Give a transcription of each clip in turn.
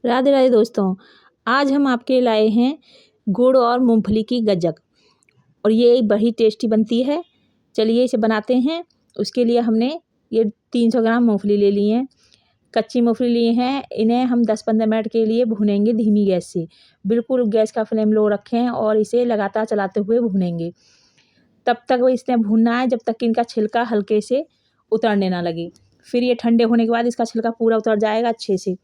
राधे राधे दोस्तों, आज हम आपके लाए हैं गुड़ और मूंगफली की गज्जक और ये बड़ी टेस्टी बनती है। चलिए इसे बनाते हैं। उसके लिए हमने ये 300 ग्राम मूंगफली ले ली है। कच्ची मूंगफली लिए हैं। इन्हें हम 10-15 मिनट के लिए भूनेंगे धीमी गैस से। बिल्कुल गैस का फ्लेम लो रखें और इसे लगातार चलाते हुए भूनेंगे। तब तक वो इसमें भूनना है जब तक कि इनका छिलका हल्के से उतरने ना लगे। फिर ये ठंडे होने के बाद इसका छिलका पूरा उतर जाएगा अच्छे से।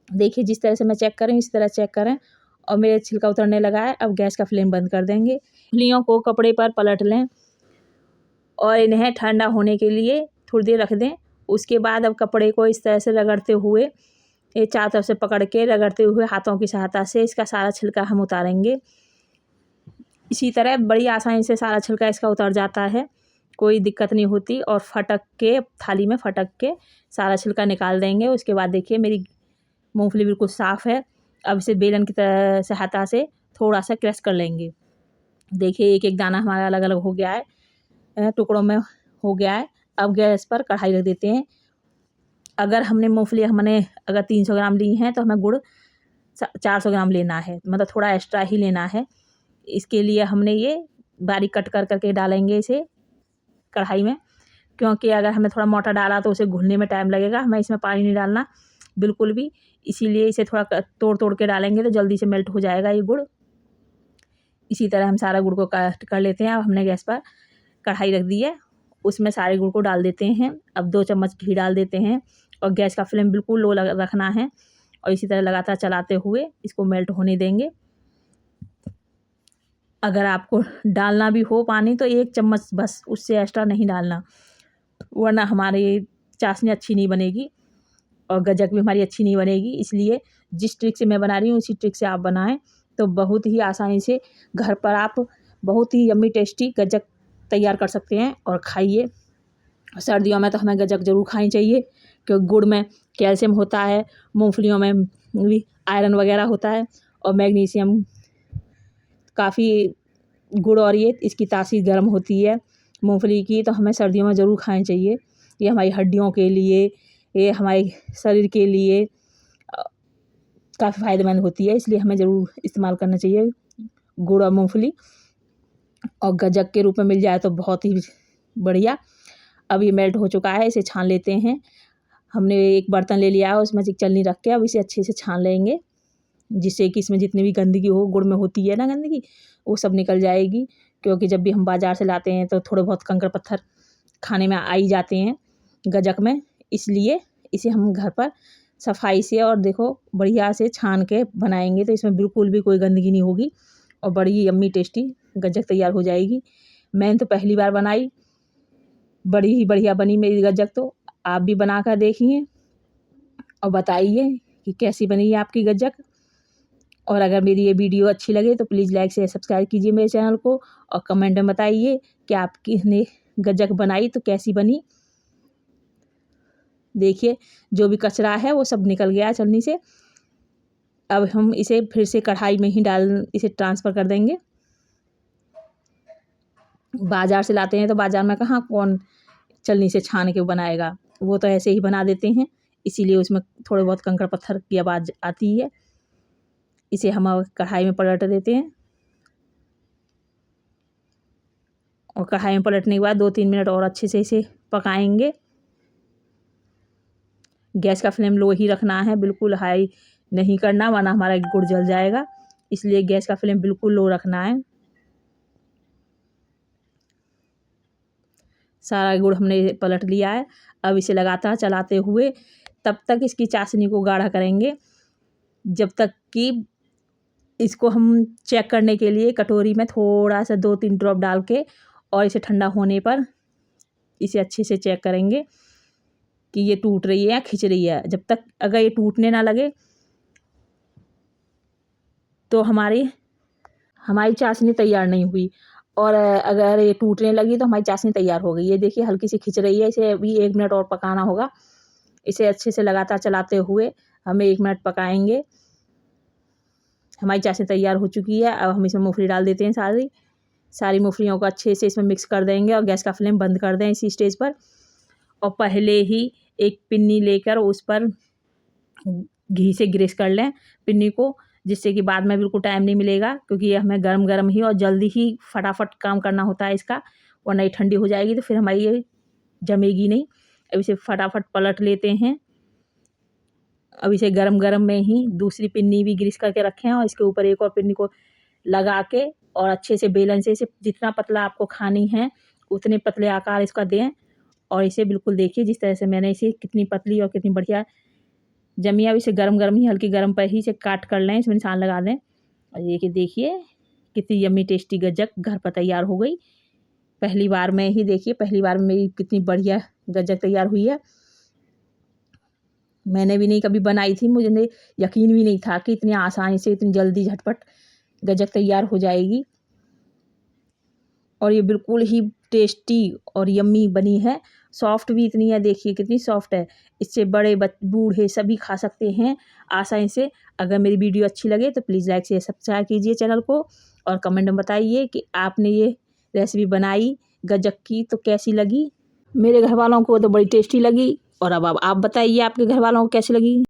देखिए जिस तरह से मैं चेक कर रही हूँ इस तरह चेक करें और मेरे छिलका उतरने लगा है। अब गैस का फ्लेम बंद कर देंगे। मूंगफलियों को कपड़े पर पलट लें और इन्हें ठंडा होने के लिए थोड़ी देर रख दें। उसके बाद अब कपड़े को इस तरह से रगड़ते हुए ये चारों तरफ से पकड़ के रगड़ते हुए हाथों की सहायता से इसका सारा छिलका हम उतारेंगे। इसी तरह बड़ी आसानी से सारा छिलका इसका उतर जाता है, कोई दिक्कत नहीं होती। और फटक के थाली में फटक के सारा छिलका निकाल देंगे। उसके बाद देखिए मेरी मूंगफली बिल्कुल साफ़ है। अब इसे बेलन की तरह सहायता से थोड़ा सा क्रश कर लेंगे। देखिए एक एक दाना हमारा अलग अलग हो गया है, टुकड़ों में हो गया है। अब गैस पर कढ़ाई रख देते हैं। अगर हमने अगर 300 ग्राम ली हैं तो हमें गुड़ 400 ग्राम लेना है, मतलब थोड़ा एक्स्ट्रा ही लेना है। इसके लिए हमने ये बारीक कट कर करके डालेंगे इसे कढ़ाई में, क्योंकि अगर हमने थोड़ा मोटा डाला तो उसे घुलने में टाइम लगेगा। हमें इसमें पानी नहीं डालना बिल्कुल भी, इसीलिए इसे थोड़ा तोड़ तोड़ के डालेंगे तो जल्दी से मेल्ट हो जाएगा ये गुड़। इसी तरह हम सारा गुड़ को काट कर लेते हैं। अब हमने गैस पर कढ़ाई रख दी है, उसमें सारे गुड़ को डाल देते हैं। अब 2 चम्मच घी डाल देते हैं और गैस का फ्लेम बिल्कुल लो रखना है और इसी तरह लगातार चलाते हुए इसको मेल्ट होने देंगे। अगर आपको डालना भी हो पानी तो 1 चम्मच बस, उससे एक्स्ट्रा नहीं डालना, वरना हमारी चाशनी अच्छी नहीं बनेगी और गज्जक भी हमारी अच्छी नहीं बनेगी। इसलिए जिस ट्रिक से मैं बना रही हूँ उसी ट्रिक से आप बनाएं तो बहुत ही आसानी से घर पर आप बहुत ही यम्मी टेस्टी गज्जक तैयार कर सकते हैं और खाइए। सर्दियों में तो हमें गज्जक ज़रूर खानी चाहिए क्योंकि गुड़ में कैल्शियम होता है, मूंगफलियों में भी आयरन वगैरह होता है और मैग्नीशियम काफ़ी। गुड़ और ये इसकी तासीर गर्म होती है मूंगफली की, तो हमें सर्दियों में ज़रूर खानी चाहिए। ये हमारी हड्डियों के लिए, ये हमारे शरीर के लिए काफ़ी फ़ायदेमंद होती है, इसलिए हमें ज़रूर इस्तेमाल करना चाहिए गुड़ और मूंगफली। और गज्जक के रूप में मिल जाए तो बहुत ही बढ़िया। अब ये मेल्ट हो चुका है, इसे छान लेते हैं। हमने एक बर्तन ले लिया है, उसमें चलनी रख के अब इसे अच्छे से छान लेंगे, जिससे कि इसमें जितनी भी गंदगी हो, गुड़ में होती है ना गंदगी, वो सब निकल जाएगी। क्योंकि जब भी हम बाज़ार से लाते हैं तो थोड़े बहुत कंकड़ पत्थर खाने में आ ही जाते हैं गज्जक में, इसलिए इसे हम घर पर सफाई से और देखो बढ़िया से छान के बनाएंगे तो इसमें बिल्कुल भी कोई गंदगी नहीं होगी और बड़ी यम्मी टेस्टी गज्जक तैयार हो जाएगी। मैंने तो पहली बार बनाई, बड़ी ही बढ़िया बनी मेरी गज्जक। तो आप भी बना कर देखिए और बताइए कि कैसी बनी है आपकी गज्जक। और अगर मेरी ये वीडियो अच्छी लगे तो प्लीज़ लाइक शेयर सब्सक्राइब कीजिए मेरे चैनल को और कमेंट में बताइए कि आपकी ने गज्जक बनाई तो कैसी बनी। देखिए जो भी कचरा है वो सब निकल गया छलनी से। अब हम इसे फिर से कढ़ाई में ही इसे ट्रांसफ़र कर देंगे। बाज़ार से लाते हैं तो बाज़ार में कहाँ कौन छलनी से छान के बनाएगा, वो तो ऐसे ही बना देते हैं, इसीलिए उसमें थोड़े बहुत कंकड़ पत्थर की आवाज़ आती है। इसे हम कढ़ाई में पलट देते हैं और कढ़ाई में पलटने के बाद 2-3 मिनट और अच्छे से इसे पकाएंगे। गैस का फ्लेम लो ही रखना है, बिल्कुल हाई नहीं करना वरना हमारा गुड़ जल जाएगा, इसलिए गैस का फ्लेम बिल्कुल लो रखना है। सारा गुड़ हमने पलट लिया है। अब इसे लगातार चलाते हुए तब तक इसकी चाशनी को गाढ़ा करेंगे जब तक कि इसको हम चेक करने के लिए कटोरी में थोड़ा सा 2-3 ड्रॉप डाल के और इसे ठंडा होने पर इसे अच्छे से चेक करेंगे कि ये टूट रही है या खिंच रही है। जब तक अगर ये टूटने ना लगे तो हमारी चाशनी तैयार नहीं हुई, और अगर ये टूटने लगी तो हमारी चाशनी तैयार हो गई। ये देखिए हल्की सी खिंच रही है, इसे अभी 1 मिनट और पकाना होगा। इसे अच्छे से लगातार चलाते हुए हमें 1 मिनट पकाएंगे। हमारी चाशनी तैयार हो चुकी है। अब हम इसमें मूंगफली डाल देते हैं, सारी मूंगफलियों को अच्छे से इसमें मिक्स कर देंगे और गैस का फ्लेम बंद कर दें इसी स्टेज पर। और पहले ही एक पिन्नी लेकर उस पर घी से ग्रेस कर लें पिन्नी को, जिससे कि बाद में बिल्कुल टाइम नहीं मिलेगा, क्योंकि ये हमें गरम गरम ही और जल्दी ही फटाफट काम करना होता है इसका, वरना ये ठंडी हो जाएगी तो फिर हमारी ये जमेगी नहीं। अब इसे फटाफट पलट लेते हैं। अब इसे गरम गरम में ही दूसरी पिन्नी भी ग्रीस करके रखें और इसके ऊपर एक और पिन्नी को लगा के और अच्छे से बेलन से इसे जितना पतला आपको खानी है उतने पतले आकार इसका दें। और इसे बिल्कुल देखिए जिस तरह से मैंने इसे कितनी पतली और कितनी बढ़िया जमी। अब इसे गरम गरम ही हल्की गरम पर ही इसे काट कर लें, इसमें निशान लगा दें। और ये कि देखिए कितनी यम्मी टेस्टी गज्जक घर पर तैयार हो गई। पहली बार में ही देखिए, पहली बार में मेरी कितनी बढ़िया गज्जक तैयार हुई है। मैंने भी नहीं कभी बनाई थी, मुझे यकीन भी नहीं था कि इतनी आसानी से इतनी जल्दी झटपट गज्जक तैयार हो जाएगी। और ये बिल्कुल ही टेस्टी और यम्मी बनी है। सॉफ्ट भी इतनी है, देखिए कितनी सॉफ्ट है। इससे बड़े बूढ़े सभी खा सकते हैं आसानी से। अगर मेरी वीडियो अच्छी लगे तो प्लीज़ लाइक शेयर सब्सक्राइब कीजिए चैनल को और कमेंट में बताइए कि आपने ये रेसिपी बनाई गज्जक की तो कैसी लगी। मेरे घर वालों को तो बड़ी टेस्टी लगी। और अब आप बताइए आपके घर वालों को कैसी लगी।